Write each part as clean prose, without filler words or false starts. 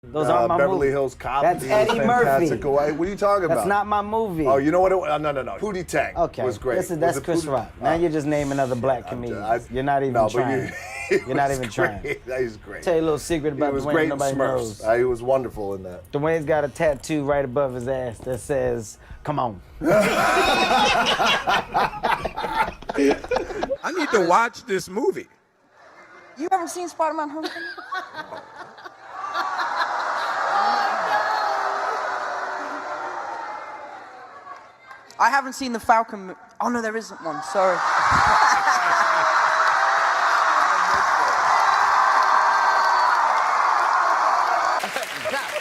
Those aren't my Beverly movies. Hills Cop. That's He was Eddie fantastic. Murphy. What are you talking about? That's not my movie. Oh, you know what? No. Pootie Tang was great. That's Chris Rock. Now you're just naming other black comedians. You're not even trying. You're not even trying. He's great. Tell you a little secret about He was Dwayne great in nobody knows. Smurfs. He was wonderful in that. Dwayne's got a tattoo right above his ass that says, "Come on." I need to watch this movie. You haven't seen Spider-Man Homecoming? I haven't seen the Falcon. Oh no, there isn't one. Sorry.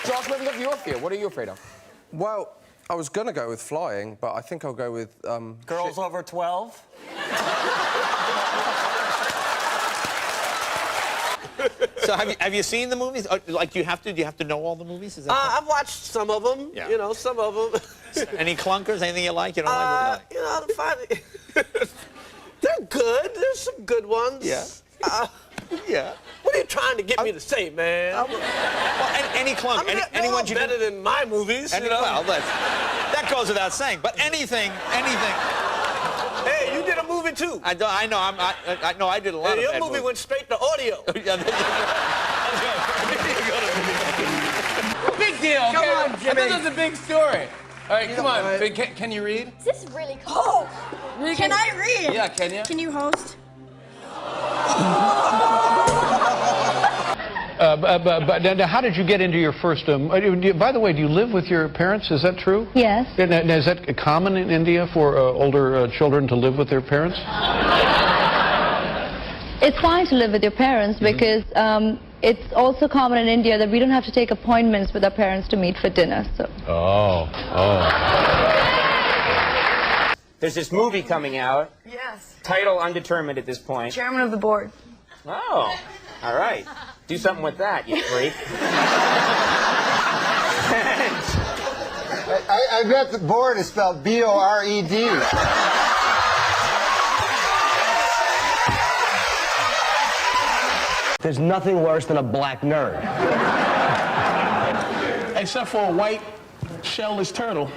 Josh, what have your fear? What are you afraid of? Well, I was gonna go with flying, but I think I'll go with girls over 12. So have you seen the movies? Like, do you have to know all the movies? Is that I've watched some of them. Yeah. You know, some of them. any clunkers? Anything you like? You don't like? You know, they're good. There's some good ones. Yeah. Yeah. What are you trying to get me to say, man? Well, any clunk, anyone you better than my movies. You know? Well, that goes without saying. But anything. Hey, you did a movie too. I know. I did a lot of your bad movie movies. went straight to audio. Big deal. Come on, Jimmy. This is a big story. All right, come on. Can you read? This is really cool. Can I read? Yeah, can you? Can you host? But how did you get into your first? By the way, do you live with your parents? Is that true? Yes. Now, is that common in India for older children to live with their parents? It's fine to live with your parents because it's also common in India that we don't have to take appointments with our parents to meet for dinner. So. Oh. There's this movie coming out. Yes. Title undetermined at this point. Chairman of the board. Oh, all right. Do something with that, you freak. I bet the board is spelled B-O-R-E-D. There's nothing worse than a black nerd. Except for a white shellless turtle.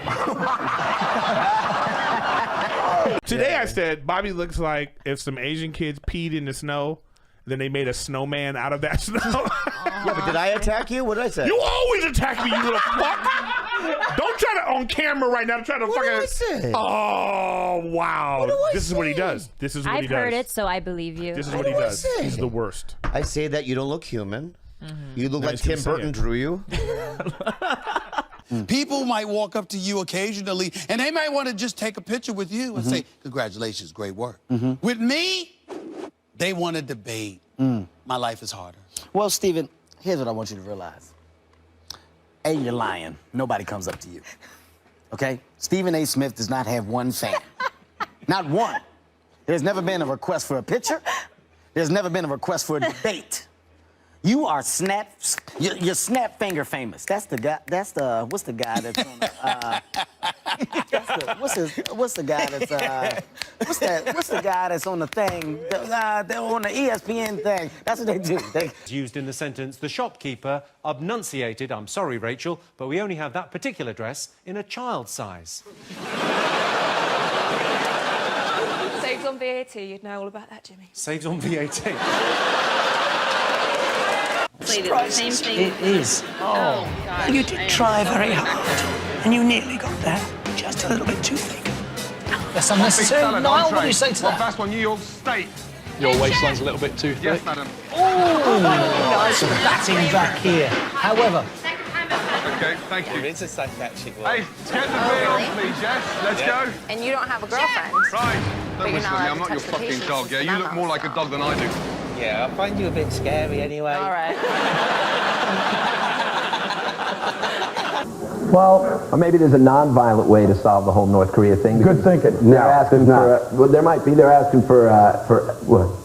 Today I said Bobby looks like if some Asian kids peed in the snow, then they made a snowman out of that snow. Yeah, but did I attack you? What did I say? You always attack me, you little fuck. Don't try to on camera right now to try to What did I say? Oh wow! This is what he does. This is what he I've does. heard it, so I believe you. This is what he does. He's the worst. I say that you don't look human. You look I like was gonna Tim say Burton it. drew you. People might walk up to you occasionally, and they might want to just take a picture with you and say, congratulations, great work. With me, they want to debate. My life is harder. Well, Stephen, here's what I want you to realize. A, you're lying. Nobody comes up to you. Okay? Stephen A. Smith does not have one fan. Not one. There's never been a request for a picture. There's never been a request for a debate. You are you're snap finger famous. That's the guy. What's the guy that's on what's the guy that's what's the guy that's on the thing? They're on the ESPN thing. That's what they do. Used in the sentence, the shopkeeper obnunciated, I'm sorry, Rachel, but we only have that particular dress in a child size. Saves on VAT, you'd know all about that, Jimmy. Saves on VAT. The same thing. It is. Oh, God. You did try very hard, and you nearly got there. Just a little bit too thick. That's unnecessary. Niall, what do you say to that? Fast one, New York State. Your waistline's a little bit too thick. Yes, madam. Oh, nice batting back here. However, Okay, thank you. It's a psychiatric one. Hey, get the beer on, please, Jess. Let's go. And you don't have a girlfriend. Right. Don't you're listen not to me. allowed I'm to not your touch the fucking patients dog, yeah? with You the look more like a dog than I do. Yeah, I find you a bit scary anyway. All right. Well, or maybe there's a non-violent way to solve the whole North Korea thing. Good thinking. They're asking for. Well, there might be. They're asking for what?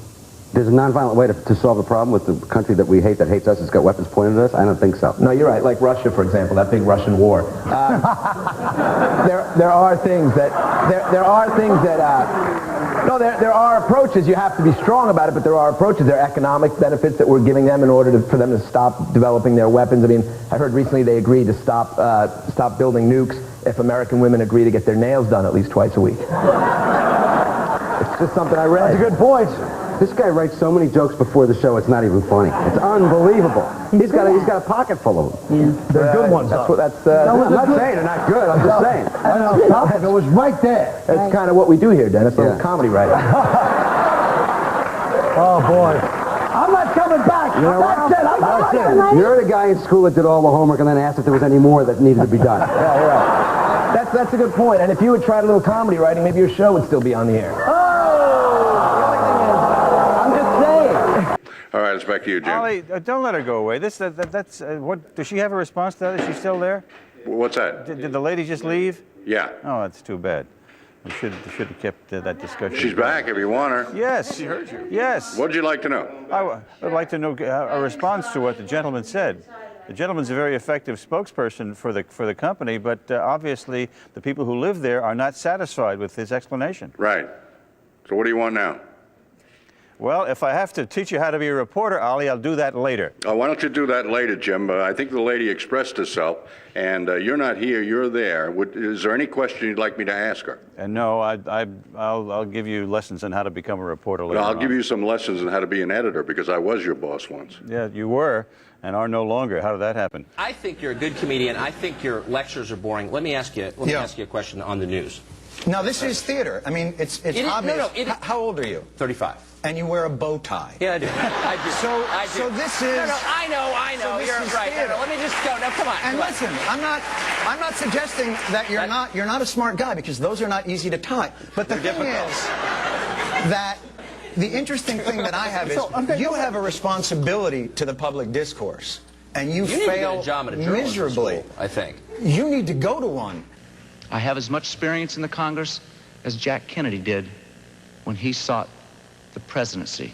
There's a non-violent way to solve the problem with the country that we hate, that hates us, that's got weapons pointed at us? I don't think so. No, you're right. Like Russia, for example, that big Russian war. There are things that No, there are approaches. You have to be strong about it, but there are approaches. There are economic benefits that we're giving them in order for them to stop developing their weapons. I mean, I heard recently they agreed to stop building nukes if American women agree to get their nails done at least twice a week. It's just something I read. That's a good point. This guy writes so many jokes before the show, it's not even funny. It's unbelievable. He's got a pocket full of them. Yeah. They're good ones. No, I'm not saying they're not good. I'm just saying. It was right there. That's kind of what we do here, Dennis. A little comedy writing. Oh, boy. I'm not coming back. You know what? That's it. You're the guy in school that did all the homework and then asked if there was any more that needed to be done. Yeah, you're right. That's a good point. And if you had tried a little comedy writing, maybe your show would still be on the air. All right, it's back to you, Jim. Ollie, don't let her go away. That's what. Does she have a response to that? Is she still there? What's that? Did the lady just leave? Yeah. Oh, that's too bad. We should have kept that discussion. She's back if you want her. Yes. She heard you. Yes. What'd you like to know? I would like to know a response to what the gentleman said. The gentleman's a very effective spokesperson for the company, but obviously the people who live there are not satisfied with his explanation. Right. So what do you want now? Well, if I have to teach you how to be a reporter, Ollie, I'll do that later. Why don't you do that later, Jim? I think the lady expressed herself, and you're not here, you're there. Is there any question you'd like me to ask her? No, I'll give you lessons on how to become a reporter later I'll on. give you some lessons on how to be an editor, because I was your boss once. Yeah, you were, and are no longer. How did that happen? I think you're a good comedian. I think your lectures are boring. Let me ask you a question on the news. Now, this is theater. I mean, it's obvious. How old are you? 35. And you wear a bow tie. Yeah, I do. I do. So this is... No, I know. So You're right. No, let me just go. No, come on. And listen, I'm not suggesting that you're not a smart guy, because those are not easy to tie. But the thing is that the interesting thing that I have is you have a responsibility to the public discourse, and you fail need to get a job at a journalism miserably. School, I think. You need to go to one. I have as much experience in the Congress as Jack Kennedy did when he sought the presidency.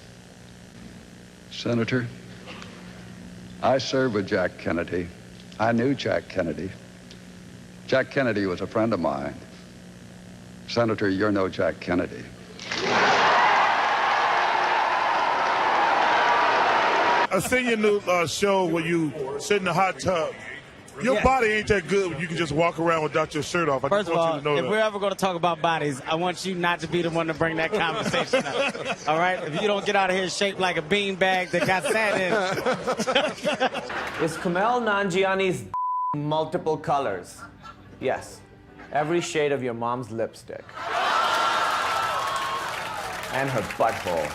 Senator, I served with Jack Kennedy. I knew Jack Kennedy. Jack Kennedy was a friend of mine. Senator, you're no Jack Kennedy. I've seen your new show where you sit in the hot tub. Your body ain't that good when you can just walk around without your shirt off. First of all, you to know if that. we're ever going to talk about bodies, I want you not to be the one to bring that conversation up. All right? If you don't get out of here shaped like a beanbag that got sand in it. Is Kumail Nanjiani's multiple colors? Yes. Every shade of your mom's lipstick. And her butthole.